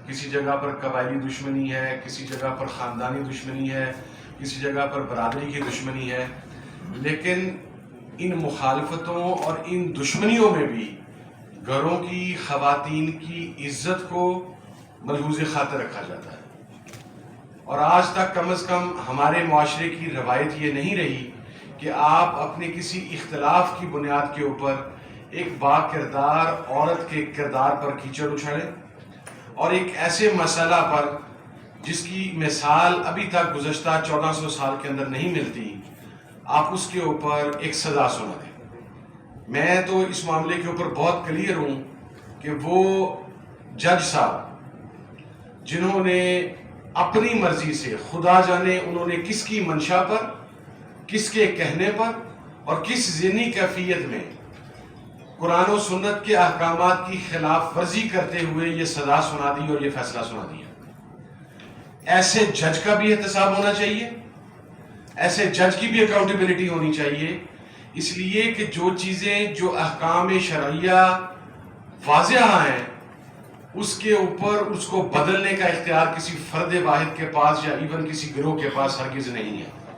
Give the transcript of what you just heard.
کسی جگہ پر قبائلی دشمنی ہے، کسی جگہ پر خاندانی دشمنی ہے، کسی جگہ پر برادری کی دشمنی ہے، لیکن ان مخالفتوں اور ان دشمنیوں میں بھی گھروں کی خواتین کی عزت کو ملحوظ خاطر رکھا جاتا ہے۔ اور آج تک کم از کم ہمارے معاشرے کی روایت یہ نہیں رہی کہ آپ اپنے کسی اختلاف کی بنیاد کے اوپر ایک با کردار عورت کے کردار پر کیچڑ اچھالیں، اور ایک ایسے مسئلہ پر جس کی مثال ابھی تک گزشتہ 1400 سال کے اندر نہیں ملتی، آپ اس کے اوپر ایک سزا سنا دیں۔ میں تو اس معاملے کے اوپر بہت کلیئر ہوں کہ وہ جج صاحب جنہوں نے اپنی مرضی سے، خدا جانے انہوں نے کس کی منشا پر، کس کے کہنے پر اور کس ذہنی کیفیت میں قرآن و سنت کے احکامات کی خلاف ورزی کرتے ہوئے یہ سزا سنا دی اور یہ فیصلہ سنا دیا۔ ایسے جج کا بھی احتساب ہونا چاہیے، ایسے جج کی بھی اکاؤنٹیبلٹی ہونی چاہیے، اس لیے کہ جو چیزیں، جو احکام شرعیہ واضح ہیں، اس کے اوپر اس کو بدلنے کا اختیار کسی فرد واحد کے پاس یا ایون کسی گروہ کے پاس ہرگز نہیں ہے۔